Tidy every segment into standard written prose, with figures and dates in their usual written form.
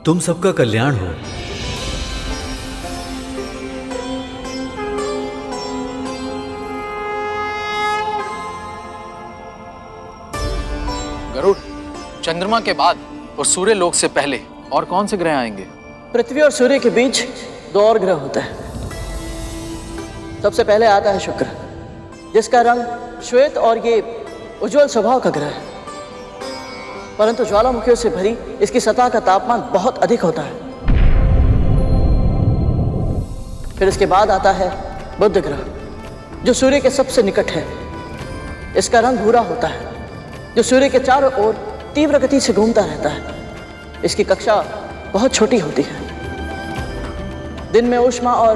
तुम सबका कल्याण हो। गरुड़, चंद्रमा के बाद और सूर्य लोक से पहले और कौन से ग्रह आएंगे? पृथ्वी और सूर्य के बीच दो और ग्रह होते हैं। सबसे पहले आता है शुक्र, जिसका रंग श्वेत और ये उज्जवल स्वभाव का ग्रह है, परंतु ज्वालामुखियों से भरी इसकी सतह का तापमान बहुत अधिक होता है। फिर इसके बाद आता है बुध ग्रह, जो सूर्य के सबसे निकट है। इसका रंग भूरा होता है, जो सूर्य के चारों ओर तीव्र गति से घूमता रहता है। इसकी कक्षा बहुत छोटी होती है। दिन में ऊष्मा और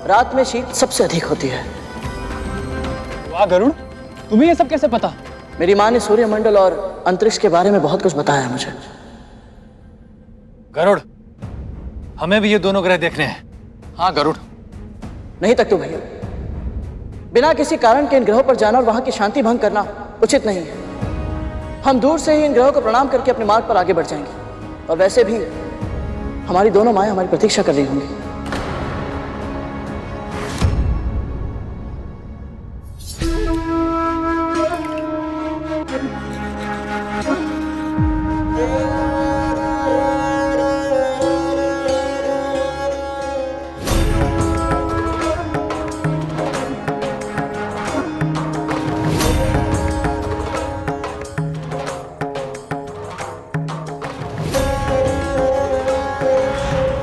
रात में शीत सबसे अधिक होती है। वाह गरुड़, तुम्हें ये सब कैसे पता? मेरी माँ ने सूर्यमंडल और अंतरिक्ष के बारे में बहुत कुछ बताया है मुझे। गरुड़, हमें भी ये दोनों ग्रह देखने हैं। हाँ गरुड़। नहीं तक तो भैया, बिना किसी कारण के इन ग्रहों पर जाना और वहां की शांति भंग करना उचित नहीं है। हम दूर से ही इन ग्रहों को प्रणाम करके अपने मार्ग पर आगे बढ़ जाएंगे। और वैसे भी हमारी दोनों माएं हमारी प्रतीक्षा कर रही होंगी।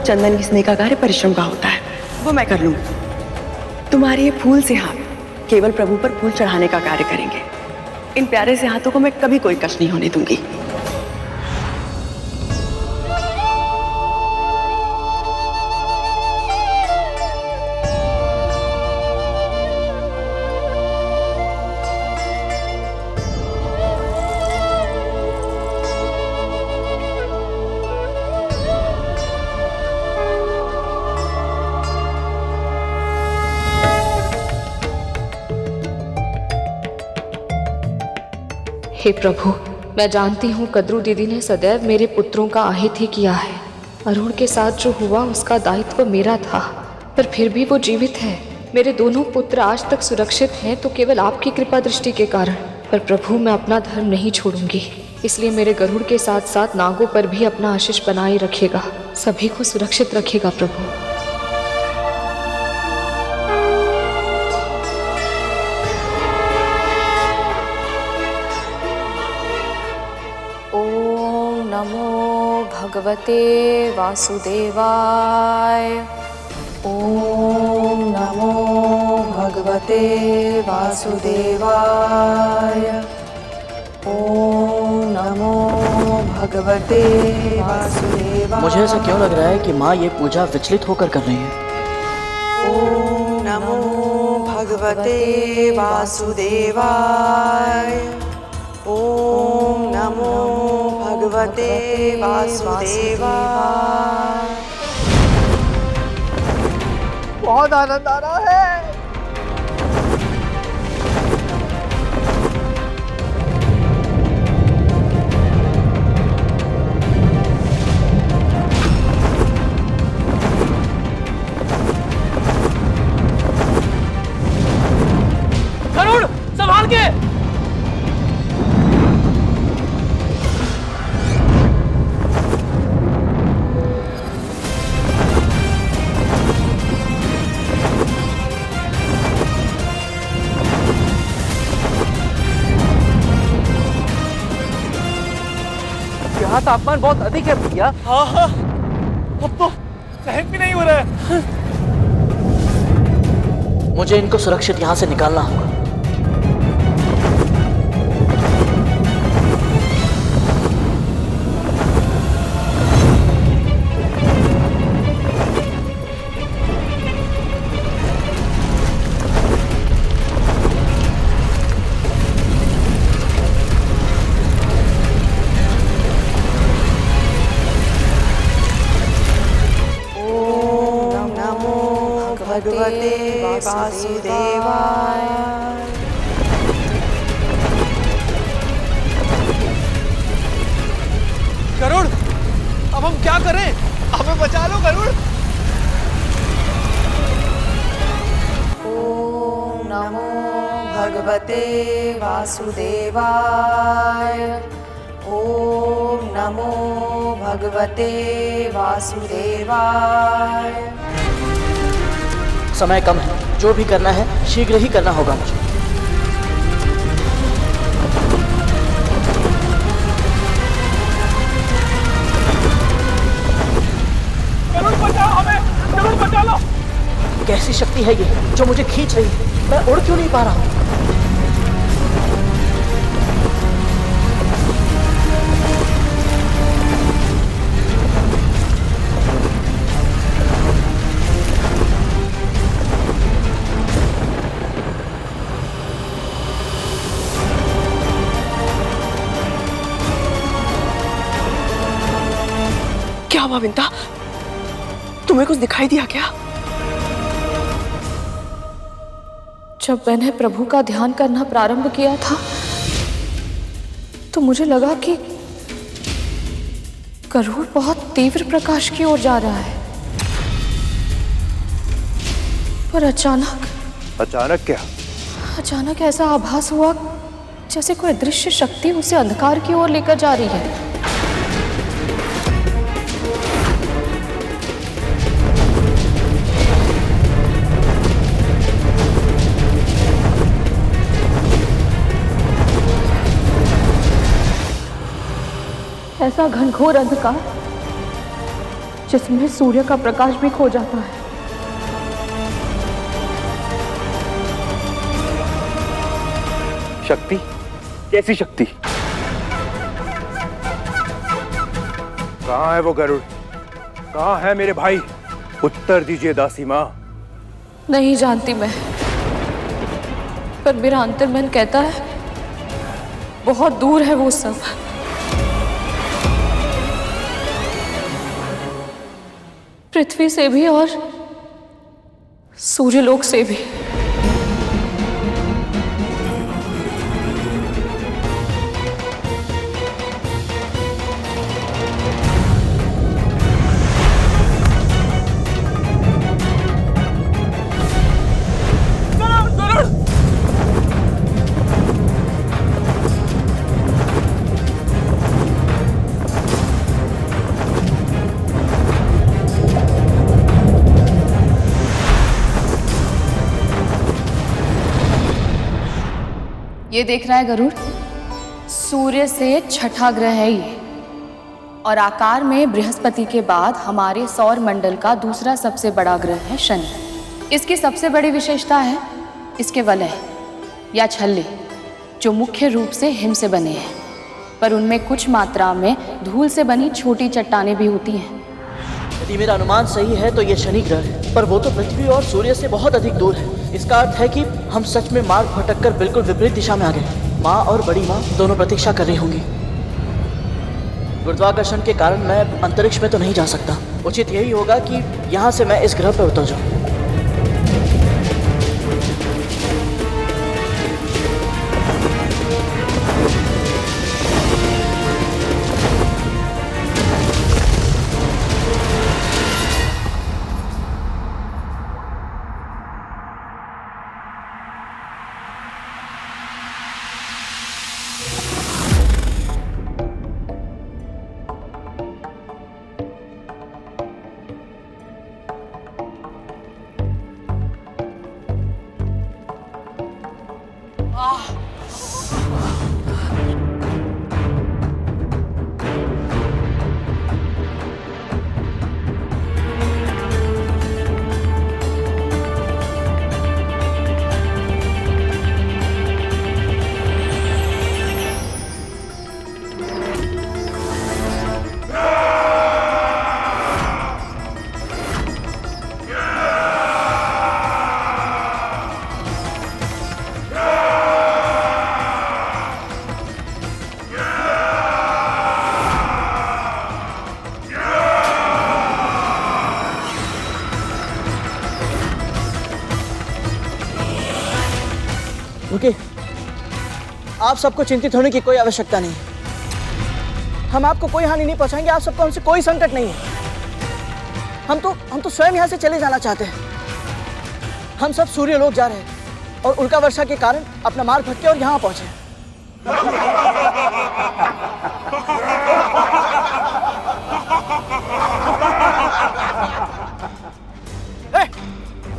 चंदन घिसने का कार्य परिश्रम का होता है, वो मैं कर लूंगी। तुम्हारे ये फूल से हाथ केवल प्रभु पर फूल चढ़ाने का कार्य करेंगे। इन प्यारे से हाथों को मैं कभी कोई कष्ट नहीं होने दूंगी। हे प्रभु, मैं जानती हूँ कद्रू दीदी ने सदैव मेरे पुत्रों का आहित ही किया है। अरुण के साथ जो हुआ उसका दायित्व मेरा था, पर फिर भी वो जीवित है। मेरे दोनों पुत्र आज तक सुरक्षित हैं तो केवल आपकी कृपा दृष्टि के कारण। पर प्रभु, मैं अपना धर्म नहीं छोड़ूंगी, इसलिए मेरे गरुड़ के साथ साथ नागों पर भी अपना आशीष बनाए रखेगा। सभी को सुरक्षित रखेगा प्रभु। नमो भगवते वासुदेवाय। ओम नमो भगवते वासुदेवाय। ओम नमो भगवते वासुदेवाय। मुझे ऐसा क्यों लग रहा है कि माँ ये पूजा विचलित होकर कर रही है? ओम नमो भगवते वासुदेवाय। ओम नमो भगवते वासुदेवाय। बहुत आनंद आ रहा है। गरुड़, संभाल के। यहाँ तापमान बहुत अधिक है भैया। हाँ हाँ, अब तो सहन भी नहीं हो रहा है। मुझे इनको सुरक्षित यहाँ से निकालना होगा। भगवते वासुदेवाय। भगवते वासुदेवाय। ओम नमो भगवते वासुदेवाय। समय कम है, जो भी करना है शीघ्र ही करना होगा मुझे। जरूर बचाओ हमें, जरूर बचा लो। कैसी शक्ति है ये जो मुझे खींच रही है? मैं उड़ क्यों नहीं पा रहा हूँ? क्या हुआ विंता? तुम्हें कुछ दिखाई दिया क्या? जब मैंने प्रभु का ध्यान करना प्रारंभ किया था तो मुझे लगा कि गरुड़ बहुत तीव्र प्रकाश की ओर जा रहा है, पर अचानक क्या? अचानक ऐसा आभास हुआ जैसे कोई दृश्य शक्ति उसे अंधकार की ओर लेकर जा रही है। ऐसा घनघोर अंधकार जिसमें सूर्य का प्रकाश भी खो जाता है। शक्ति? कैसी शक्ति? कहाँ है वो गरुड़? कहाँ है मेरे भाई? उत्तर दीजिए दासी माँ। नहीं जानती मैं, पर मेरा अंतर्मन कहता है बहुत दूर है वो सब। पृथ्वी से भी और सूर्यलोक से भी। ये देख रहा है गरुड़, सूर्य से छठा ग्रह है ये, और आकार में बृहस्पति के बाद हमारे सौर मंडल का दूसरा सबसे बड़ा ग्रह है शनि। इसकी सबसे बड़ी विशेषता है इसके वलय या छल्ले, जो मुख्य रूप से हिम से बने हैं, पर उनमें कुछ मात्रा में धूल से बनी छोटी चट्टानें भी होती हैं। यदि मेरा अनुमान सही है तो ये शनि ग्रह है, पर वो तो पृथ्वी और सूर्य से बहुत अधिक दूर है। इसका अर्थ है कि हम सच में मार्ग भटक कर बिल्कुल विपरीत दिशा में आ गए। माँ और बड़ी माँ दोनों प्रतीक्षा कर रही होंगी। गुरुत्वाकर्षण के कारण मैं अंतरिक्ष में तो नहीं जा सकता। उचित यही होगा कि यहाँ से मैं इस ग्रह पर उतर जाऊँ। रुकिए, आप सबको चिंतित होने की कोई आवश्यकता नहीं है। हम आपको कोई हानि नहीं पहुंचाएंगे। आप सबको हमसे कोई संकट नहीं है। हम तो स्वयं यहाँ से चले जाना चाहते हैं। हम सब सूर्यलोक जा रहे हैं। और उल्का वर्षा के कारण अपना मार्ग भटके और यहाँ पहुंचे।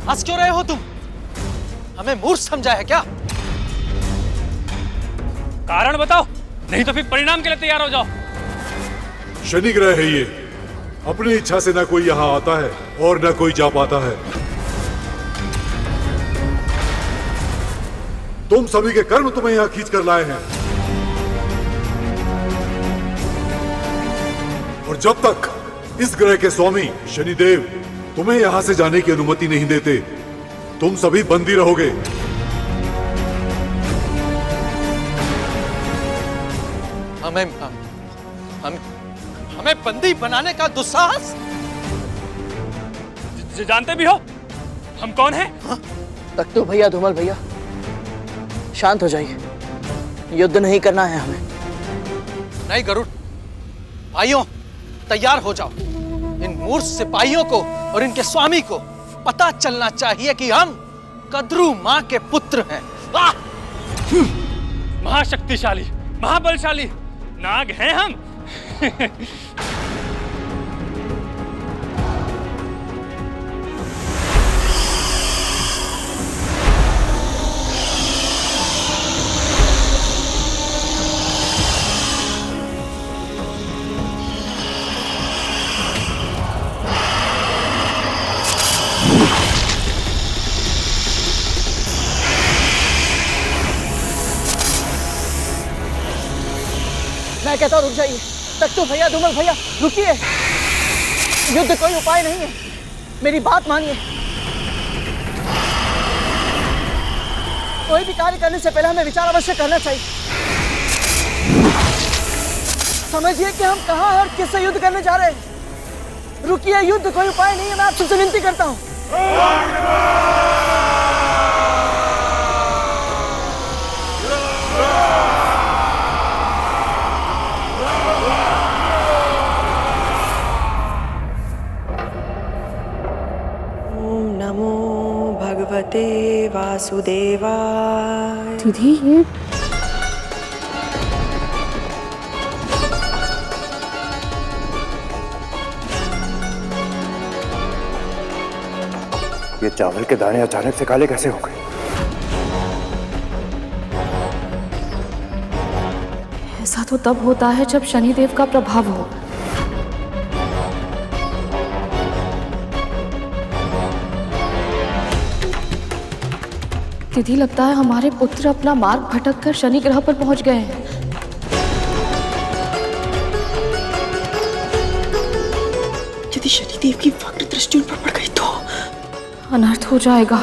हंस क्यों रहे हो तुम? हमें मूर्ख समझा है क्या? कारण बताओ, नहीं तो फिर परिणाम के लिए तैयार हो जाओ। शनि ग्रह है ये, अपनी इच्छा से ना कोई यहाँ आता है और ना कोई जा पाता है। तुम सभी के कर्म तुम्हें यहाँ खींच कर लाए हैं, और जब तक इस ग्रह के स्वामी शनिदेव तुम्हें यहां से जाने की अनुमति नहीं देते, तुम सभी बंदी रहोगे। हमें बंदी बनाने का दुस्साहस? जानते भी हो हम कौन हैं? तख्तू भैया, धूमल भैया, शांत हो जाइए। युद्ध नहीं करना है हमें। नहीं गरुड़, भाइयों तैयार हो जाओ। इन मूर्ख सिपाहियों को और इनके स्वामी को पता चलना चाहिए कि हम कद्रू मां के पुत्र हैं। महाशक्तिशाली, महाबलशाली नाग हैं हम। मैं कहता हूं रुक जाइए। तख्तू भैया, धूमल भैया, रुकिए। युद्ध कोई उपाय नहीं है, मेरी बात मानिए। कोई भी कार्य करने से पहले हमें विचार अवश्य करना चाहिए। समझिए कि हम कहां हैं और किससे युद्ध करने जा रहे हैं। रुकिए, युद्ध कोई उपाय नहीं है, मैं आपसे विनती करता हूं। नमो भगवते वासुदेवाय। दीदी ये चावल के दाने अचानक से काले कैसे हो गए? ऐसा तो तब होता है जब शनिदेव का प्रभाव हो। दीदी लगता है हमारे पुत्र अपना मार्ग भटक कर शनि ग्रह पर पहुंच गए हैं। यदि शनिदेव की वक्र दृष्टि उन पर पड़ गई तो अनर्थ हो जाएगा।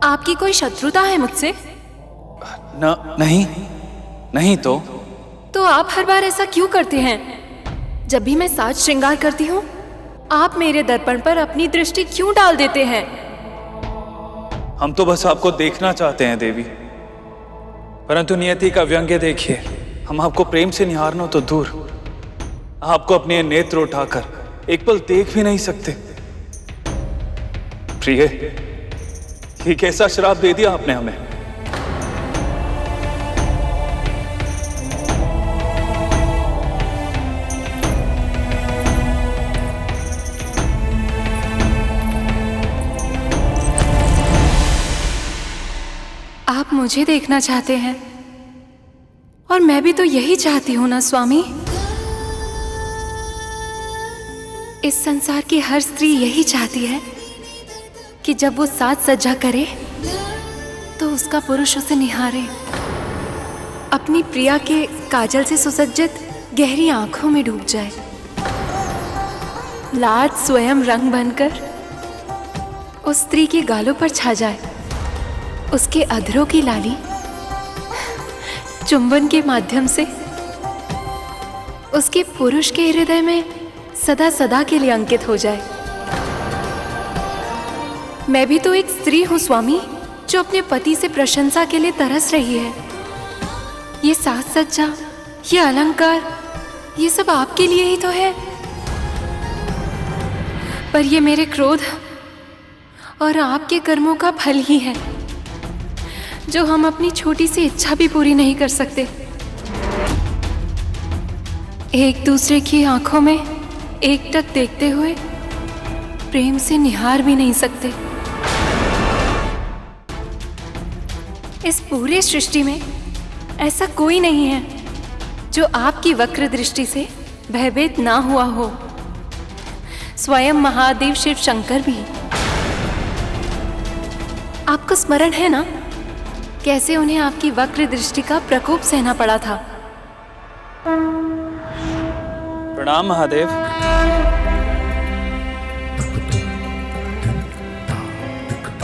आपकी कोई शत्रुता है मुझसे? नहीं, नहीं तो आप हर बार ऐसा क्यों करते हैं? जब भी मैं साज श्रृंगार करती हूँ, आप मेरे दर्पण पर अपनी दृष्टि क्यों डाल देते हैं? हम तो बस आपको देखना चाहते हैं देवी, परंतु नियति का व्यंग्य देखिए। हम आपको प्रेम से निहारना तो दूर, आपको अपने नेत्र उठाकर एक पल देख भी नहीं सकते। प्रिय, ये कैसा श्राप दे दिया आपने हमें? आप मुझे देखना चाहते हैं और मैं भी तो यही चाहती हूं ना स्वामी। इस संसार की हर स्त्री यही चाहती है कि जब वो साज सज्जा करे तो उसका पुरुष उसे निहारे, अपनी प्रिया के काजल से सुसज्जित गहरी आंखों में डूब जाए, लाज स्वयं रंग बनकर उस स्त्री के गालों पर छा जाए, उसके अधरों की लाली चुंबन के माध्यम से उसके पुरुष के हृदय में सदा सदा के लिए अंकित हो जाए। मैं भी तो एक स्त्री हूं स्वामी, जो अपने पति से प्रशंसा के लिए तरस रही है। ये साज सज्जा, ये अलंकार, ये सब आपके लिए ही तो है। पर ये मेरे क्रोध और आपके कर्मों का फल ही है, जो हम अपनी छोटी सी इच्छा भी पूरी नहीं कर सकते। एक दूसरे की आंखों में एकटक देखते हुए प्रेम से निहार भी नहीं सकते। इस पूरे सृष्टि में ऐसा कोई नहीं है जो आपकी वक्र दृष्टि से भयभीत ना हुआ हो, स्वयं महादेव शिव शंकर भी। आपको स्मरण है ना कैसे उन्हें आपकी वक्र दृष्टि का प्रकोप सहना पड़ा था? प्रणाम महादेव।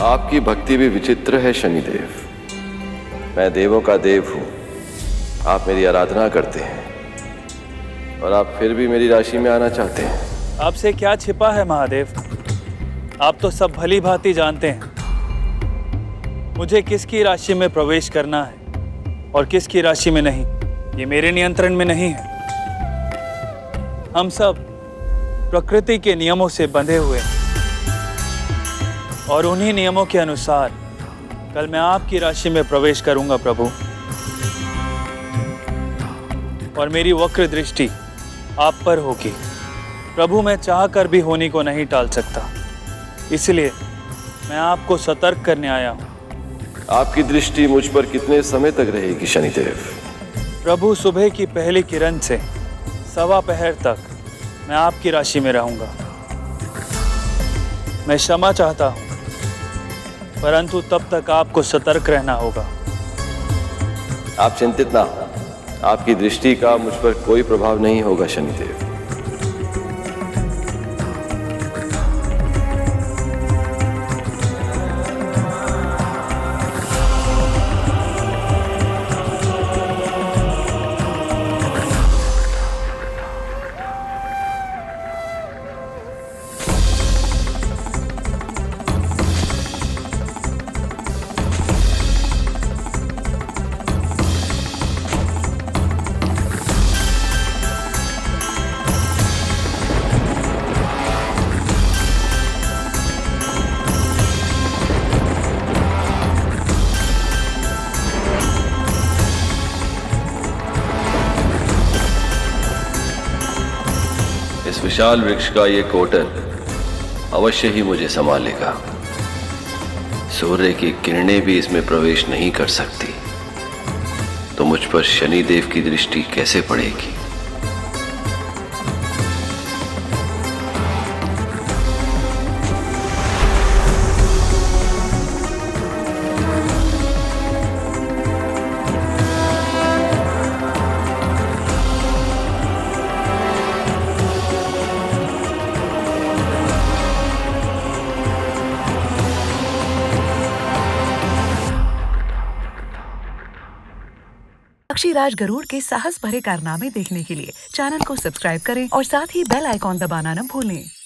आपकी भक्ति भी विचित्र है शनिदेव। मैं देवों का देव हूं, आप मेरी आराधना करते हैं और आप फिर भी मेरी राशि में आना चाहते हैं। आपसे क्या छिपा है महादेव? आप तो सब भली भांति जानते हैं मुझे किसकी राशि में प्रवेश करना है और किसकी राशि में नहीं। ये मेरे नियंत्रण में नहीं है। हम सब प्रकृति के नियमों से बंधे हुए हैं और उन्हीं नियमों के अनुसार कल मैं आपकी राशि में प्रवेश करूंगा प्रभु, और मेरी वक्र दृष्टि आप पर होगी प्रभु। मैं चाह कर भी होनी को नहीं टाल सकता, इसलिए मैं आपको सतर्क करने आया हूं। आपकी दृष्टि मुझ पर कितने समय तक रहेगी शनिदेव? प्रभु, सुबह की पहली किरण से सवा पहर तक मैं आपकी राशि में रहूंगा। मैं क्षमा चाहता हूं, परंतु तब तक आपको सतर्क रहना होगा। आप चिंतित ना हो, आपकी दृष्टि का मुझ पर कोई प्रभाव नहीं होगा शनिदेव। इस विशाल वृक्ष का ये कोटल अवश्य ही मुझे संभालेगा। सूर्य की किरणें भी इसमें प्रवेश नहीं कर सकती, तो मुझ पर शनिदेव की दृष्टि कैसे पड़ेगी? पक्षीराज गरुड़ के साहस भरे कारनामे देखने के लिए चैनल को सब्सक्राइब करें और साथ ही बेल आइकॉन दबाना न भूलें।